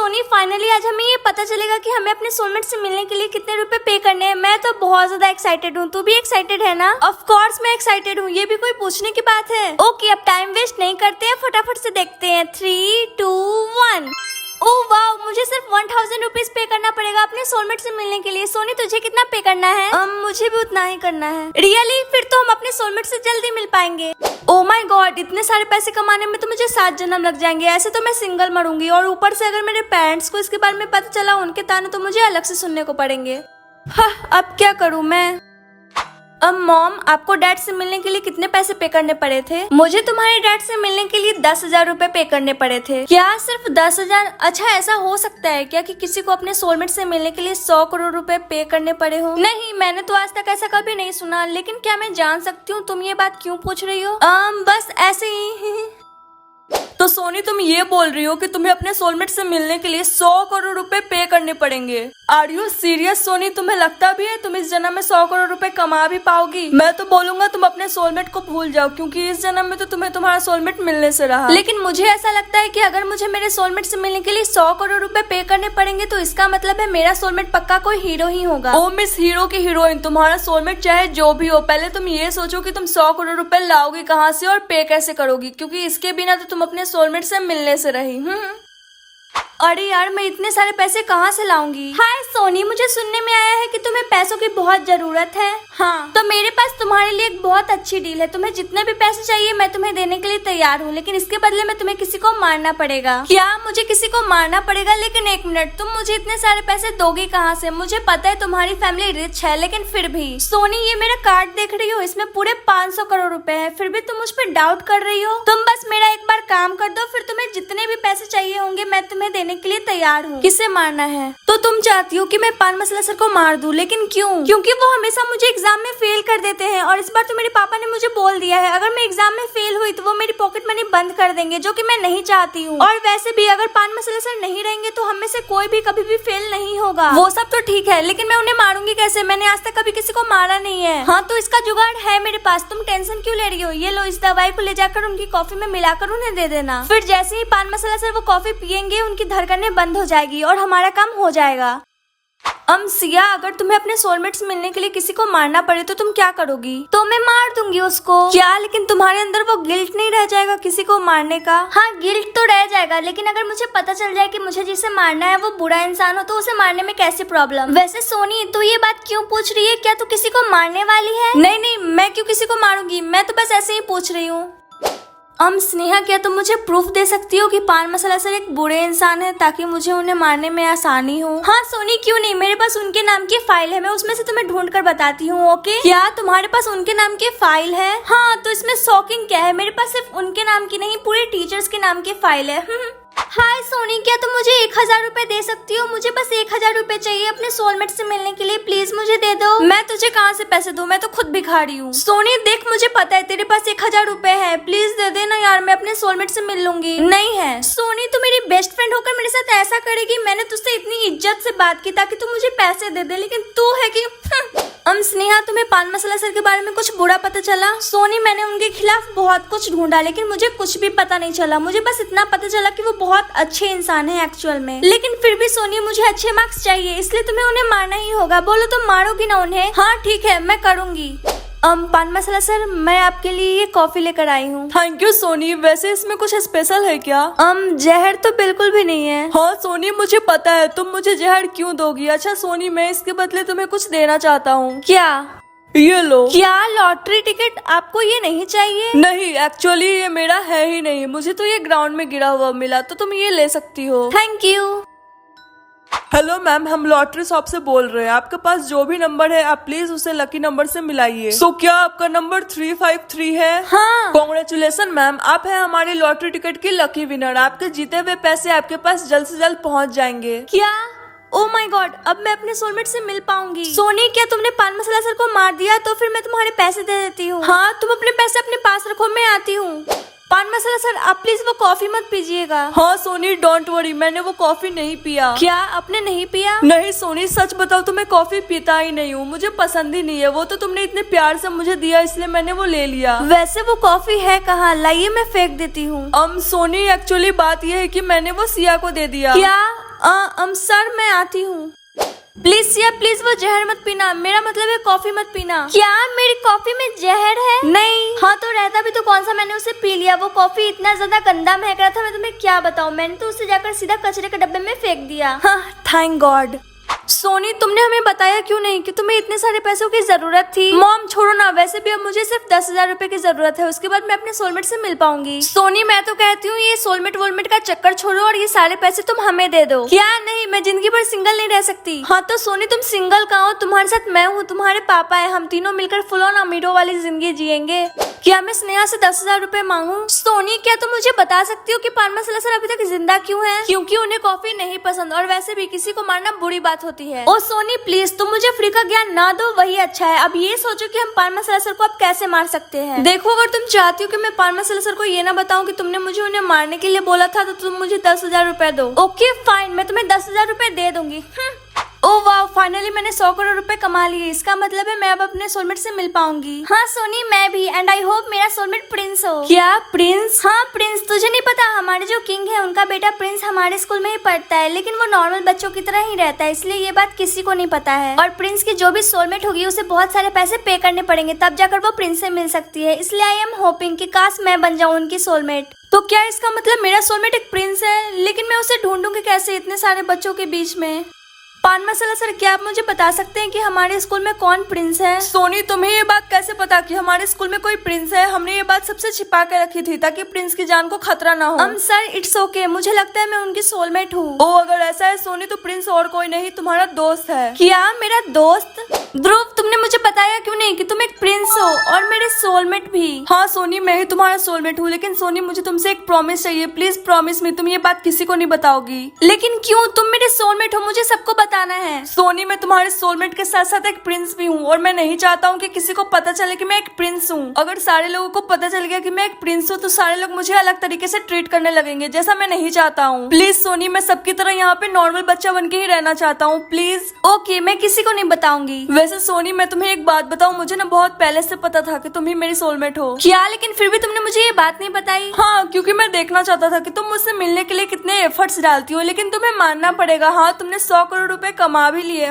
Soni finally आज हमें ये पता चलेगा कि हमें अपने सोलमेट से मिलने के लिए कितने रुपए पे करने हैं। मैं तो बहुत ज्यादा एक्साइटेड हूँ। तू भी एक्साइटेड है ना? ऑफ कोर्स मैं एक्साइटेड हूँ, ये भी कोई पूछने की बात है। ओके अब टाइम वेस्ट नहीं करते हैं, फटाफट से देखते हैं। 3, 2, 1। ओह वाह, मुझे सिर्फ 1000 रुपीज पे करना पड़ेगा अपने सोलमेट से मिलने के लिए। सोनी तुझे कितना पे करना है? मुझे भी उतना ही करना है। रियली? फिर तो हम अपने सोलमेट से जल्दी मिल पाएंगे। ओह माय गॉड, इतने सारे पैसे कमाने में तो मुझे 7 जन्म लग जाएंगे। ऐसे तो मैं सिंगल मरूंगी और ऊपर से अगर मेरे पेरेंट्स को इसके बारे में पता चला, उनके ताने तो मुझे अलग से सुनने को पड़ेंगे। अब क्या करूँ मैं? मॉम, आपको डैड से मिलने के लिए कितने पैसे पे करने पड़े थे? मुझे तुम्हारे डैड से मिलने के लिए 10,000 रुपए पे करने पड़े थे। क्या सिर्फ 10,000? अच्छा, ऐसा हो सकता है क्या कि किसी को अपने सोलमेट से मिलने के लिए 100 करोड़ रुपए पे करने पड़े हो? नहीं, मैंने तो आज तक ऐसा कभी नहीं सुना। लेकिन क्या मैं जान सकती हूँ तुम ये बात क्यों पूछ रही हो? बस ऐसे ही। तो सोनी, तुम ये बोल रही हो कि तुम्हें अपने सोलमेट से मिलने के लिए 100 करोड़ रुपए पे करने पड़ेंगे? Are you serious Soni? तुम्हें लगता भी है तुम इस जन्म में 100 करोड़ रुपए कमा भी पाओगी? मैं तो बोलूंगा तुम अपने सोलमेट को भूल जाओ, क्योंकि इस जन्म में तो तुम्हें तुम्हारा सोलमेट मिलने से रहा। लेकिन मुझे ऐसा लगता है कि अगर मुझे मेरे सोलमेट से मिलने के लिए 100 करोड़ रुपए पे करने पड़ेंगे तो इसका मतलब है मेरा सोलमेट पक्का कोई हीरो ही होगा। ओ मिस हीरो की हीरोइन, तुम्हारा सोलमेट चाहे जो भी हो, पहले तुम ये सोचो कि तुम 100 करोड़ रुपए लाओगी कहाँ से और पे कैसे करोगी, क्योंकि इसके बिना तो तुम अपने सोलमेट से मिलने से रही। अरे यार, मैं इतने सारे पैसे कहाँ से लाऊंगी? हाय सोनी, मुझे सुनने में आया है कि तुम्हें पैसों की बहुत जरूरत है। हाँ, तो मेरे पास तुम्हारे लिए एक बहुत अच्छी डील है। तुम्हें जितने भी पैसे चाहिए मैं तुम्हें देने के लिए तैयार हूँ, लेकिन इसके बदले में तुम्हें किसी को मारना पड़ेगा। क्या मुझे किसी को मारना पड़ेगा? लेकिन एक मिनट, तुम मुझे इतने सारे पैसे दोगी कहाँ से? मुझे पता है तुम्हारी फैमिली रिच है, लेकिन फिर भी। सोनी, ये मेरा कार्ड देख रही हो? इसमें पूरे 500 करोड़ रुपए है, फिर भी तुम मुझ पर डाउट कर रही हो। तुम बस मेरा एक बार काम कर दो, फिर तुम्हें जितने भी पैसे चाहिए होंगे मैं तुम्हें देने के लिए तैयार हूँ। किसे मारना है? तो तुम चाहती हो कि मैं पान मसाला सर को मार दूं, लेकिन क्यों? क्योंकि वो हमेशा मुझे एग्जाम में फेल कर देते हैं, और इस बार तो मेरे पापा ने मुझे बोल दिया है अगर मैं एग्जाम में फेल हुई तो वो मेरी पॉकेट मनी बंद कर देंगे, जो कि मैं नहीं चाहती हूँ। और वैसे भी अगर पान मसाला सर नहीं रहेंगे तो हम में से कोई भी कभी भी फेल नहीं होगा। वो सब तो ठीक है, लेकिन मैं उन्हें मारूंगी कैसे? मैंने आज तक कभी किसी को मारा नहीं है। हाँ, तो इसका जुगाड़ है मेरे पास, तुम टेंशन क्यों ले रही हो? ये लो, इस दवाई को ले जाकर उनकी कॉफी में मिलाकर उन्हें दे देना। फिर जैसे ही पान मसाला सर वो कॉफी पियेंगे, उनकी धड़कनें बंद हो जाएगी और हमारा काम हो जाएगा। सिया, अगर तुम्हें अपने सोलमेट से मिलने के लिए किसी को मारना पड़े तो तुम क्या करोगी? तो मैं मार दूंगी उसको। क्या? लेकिन तुम्हारे अंदर वो गिल्ट नहीं रह जाएगा किसी को मारने का? हाँ, गिल्ट तो रह जाएगा, लेकिन अगर मुझे पता चल जाए कि मुझे जिसे मारना है वो बुरा इंसान हो तो उसे मारने में कैसी प्रॉब्लम? वैसे सोनी, तू ये बात क्यों पूछ रही है? क्या तू किसी को मारने वाली है? नहीं नहीं, मैं क्यों किसी को मारूंगी, मैं तो बस ऐसे ही पूछ रही हूँ। स्नेहा, क्या तुम मुझे प्रूफ दे सकती हो कि पान मसाला सर एक बुरे इंसान है, ताकि मुझे उन्हें मारने में आसानी हो? हाँ सोनी, क्यों नहीं, मेरे पास उनके नाम की फाइल है, मैं उसमें से तुम्हें ढूंढ कर बताती हूँ। ओके? क्या तुम्हारे पास उनके नाम की फाइल है? हाँ, तो इसमें शॉकिंग क्या है? मेरे पास सिर्फ उनके नाम की नहीं, पूरे टीचर्स के नाम की फाइल है। हाय सोनी, क्या तुम मुझे 1000 रुपए दे सकती हो? मुझे बस 1000 रुपए चाहिए अपने सोलमेट से मिलने के लिए, प्लीज मुझे दे दो। मैं तुझे कहाँ से पैसे दूं? मैं तो खुद भिखारी हूँ। सोनी देख, मुझे पता है तेरे पास 1000 रुपए है, प्लीज दे देना यार, मैं अपने सोलमेट से मिल लूंगी। नहीं है सोनी, तू मेरी बेस्ट फ्रेंड होकर मेरे साथ ऐसा करेगी? मैंने तुझसे इतनी इज्जत से बात की ताकि तू मुझे पैसे दे दे, लेकिन तू है कि स्नेहा, तुम्हें पान मसाला सर के बारे में कुछ बुरा पता चला? सोनी, मैंने उनके खिलाफ बहुत कुछ ढूंढा, लेकिन मुझे कुछ भी पता नहीं चला। मुझे बस इतना पता चला कि वो बहुत अच्छे इंसान है एक्चुअल में। लेकिन फिर भी सोनी, मुझे अच्छे मार्क्स चाहिए, इसलिए तुम्हें उन्हें मारना ही होगा। बोलो, तुम मारोगी ना उन्हें? हाँ ठीक है, मैं करूंगी। पान मसाला सर, मैं आपके लिए ये कॉफी लेकर आई हूँ। Thank you Soni. वैसे इसमें कुछ स्पेशल है क्या? जहर तो बिल्कुल भी नहीं है। हाँ सोनी, मुझे पता है, तुम मुझे जहर क्यों दोगी। अच्छा सोनी, मैं इसके बदले तुम्हें कुछ देना चाहता हूँ। क्या? ये लो। क्या? Lottery ticket? आपको ये नहीं चाहिए? नहीं, एक्चुअली ये मेरा है ही नहीं, मुझे तो ये ग्राउंड में गिरा हुआ मिला, तो तुम ये ले सकती हो। Thank you. हेलो मैम, हम लॉटरी शॉप से बोल रहे हैं। आपके पास जो भी नंबर है आप प्लीज उसे लकी नंबर से मिलाइए। सो क्या आपका नंबर 353 है? हाँ। कांग्रेचुलेशन मैम, आप है हमारी लॉटरी टिकट की लकी विनर। आपके जीते हुए पैसे आपके पास जल्द से जल्द पहुंच जाएंगे। क्या? ओह माय गॉड, अब मैं अपने सोलमेट से मिल पाऊंगी। सोनी, क्या तुमने पान मसाला सर को मार दिया? तो फिर मैं तुम्हारे पैसे दे देती हूँ। हाँ, तुम अपने पैसे अपने पास रखो, मैं आती हूँ। पान मसाला सर, आप प्लीज वो कॉफी मत पीजिएगा। हाँ सोनी डोंट वरी, मैंने वो कॉफी नहीं पिया। क्या आपने नहीं पिया? नहीं सोनी सच बताओ तो मैं कॉफी पीता ही नहीं हूँ, मुझे पसंद ही नहीं है। वो तो तुमने इतने प्यार से मुझे दिया इसलिए मैंने वो ले लिया। वैसे वो कॉफी है कहाँ? लाइए मैं फेंक देती हूँ। सोनी एक्चुअली बात यह है कि मैंने वो सिया को दे दिया। क्या? सर मैं आती हूँ। प्लीज सिया प्लीज वो जहर मत पीना, मेरा मतलब है कॉफी मत पीना। क्या मेरी कॉफी में जहर है? नहीं। हाँ तो रहता भी तो कौन सा, मैंने उसे पी लिया। वो कॉफी इतना ज्यादा गंदा महक रहा था, मैं तुम्हें क्या बताऊँ। मैंने तो उसे जाकर सीधा कचरे के डब्बे में फेंक दिया। हाँ थैंक गॉड। सोनी तुमने हमें बताया क्यों नहीं कि तुम्हें इतने सारे पैसों की जरूरत थी? मॉम छोड़ो ना, वैसे भी अब मुझे सिर्फ 10,000 रुपए की जरूरत है, उसके बाद मैं अपने सोलमेट से मिल पाऊंगी। सोनी मैं तो कहती हूँ ये सोलमेट वोलमेट का चक्कर छोड़ो और ये सारे पैसे तुम हमें दे दो। क्या? नहीं, मैं जिंदगी भर सिंगल नहीं रह सकती। हाँ तो सोनी तुम सिंगल कहाँ हो? तुम्हारे साथ मैं हूँ, तुम्हारे पापा है, हम तीनों मिलकर फुल ऑन अमीरों वाली जिंदगी जिएंगे। क्या मैं स्नेहा से 10,000 रुपए मांगू? सोनी क्या तुम मुझे बता सकती हो कि पान मसाला सर अभी तक जिंदा क्यों है? क्योंकि उन्हें कॉफी नहीं पसंद, और वैसे भी किसी को मारना बुरी बात होती है। ओ सोनी प्लीज तुम मुझे फ्री का ज्ञान ना दो, वही अच्छा है। अब ये सोचो कि हम पान मसाला सर को अब कैसे मार सकते हैं। देखो अगर तुम चाहती हो कि मैं पान मसाला सर को ये ना बताऊं कि तुमने मुझे उन्हें मारने के लिए बोला था, तो तुम मुझे 10,000 रुपए दो। ओके फाइन, मैं तुम्हें 10,000 रुपए दे दूंगी। ओह वाह, फाइनली मैंने 100 करोड़ रुपए कमा लिए। इसका मतलब है मैं अब अपने सोलमेट से मिल पाऊंगी। हाँ सोनी मैं भी, एंड आई होप मेरा सोलमेट प्रिंस हो। क्या प्रिंस? हाँ प्रिंस, तुझे नहीं पता हमारे जो किंग है उनका बेटा प्रिंस हमारे स्कूल में ही पढ़ता है, लेकिन वो नॉर्मल बच्चों की तरह ही रहता है, इसलिए ये बात किसी को नहीं पता है। और प्रिंस की जो भी सोलमेट होगी उसे बहुत सारे पैसे पे करने पड़ेंगे, तब जाकर वो प्रिंस से मिल सकती है। इसलिए आई एम होपिंग कि काश मैं बन जाऊँ उनकी सोलमेट। तो क्या इसका मतलब मेरा सोलमेट एक प्रिंस है? लेकिन मैं उसे ढूंढूंगी कैसे इतने सारे बच्चों के बीच में? पान मसाला सर क्या आप मुझे बता सकते हैं कि हमारे स्कूल में कौन प्रिंस है? सोनी तुम्हें ये बात कैसे पता कि हमारे स्कूल में कोई प्रिंस है? हमने ये बात सबसे छिपा के रखी थी ताकि प्रिंस की जान को खतरा ना हो। सर इट्स ओके, मुझे लगता है मैं उनकी सोलमेट हूँ। ओ अगर ऐसा है सोनी तो प्रिंस और कोई नहीं तुम्हारा दोस्त है। क्या मेरा दोस्त? ध्रुव तुमने मुझे बताया क्यों नहीं कि तुम एक प्रिंस हो और मेरे सोलमेट भी? हाँ सोनी मैं ही तुम्हारा सोलमेट हूँ, लेकिन सोनी मुझे तुमसे एक प्रॉमिस चाहिए, प्लीज प्रॉमिस मी तुम ये बात किसी को नहीं बताओगी। लेकिन क्यों? तुम मेरे सोलमेट हो, मुझे सबको बताना है। सोनी मैं तुम्हारे सोलमेट के साथ साथ एक प्रिंस भी हूँ और मैं नहीं चाहता हूँ कि किसी को पता चले कि मैं एक प्रिंस हूँ। अगर सारे लोगों को पता चल गया कि मैं एक प्रिंस हूँ तो सारे लोग मुझे अलग तरीके से ट्रीट करने लगेंगे, जैसा मैं नहीं चाहता हूँ। प्लीज सोनी मैं सबकी तरह यहाँ पे नॉर्मल बच्चा बन के ही रहना चाहता हूँ, प्लीज। ओके मैं किसी को नहीं बताऊंगी। वैसे सोनी मैं तुम्हें एक बात बताऊँ, मुझे ना बहुत पहले से पता था कि तुम ही मेरी सोलमेट हो। क्या? लेकिन फिर भी तुमने मुझे ये बात नहीं बताई। हाँ क्योंकि मैं देखना चाहता था कि तुम मुझसे मिलने के लिए कितने एफर्ट्स डालती हो, लेकिन तुम्हें मानना पड़ेगा हाँ तुमने 100 करोड़ रुपए कमा भी लिए।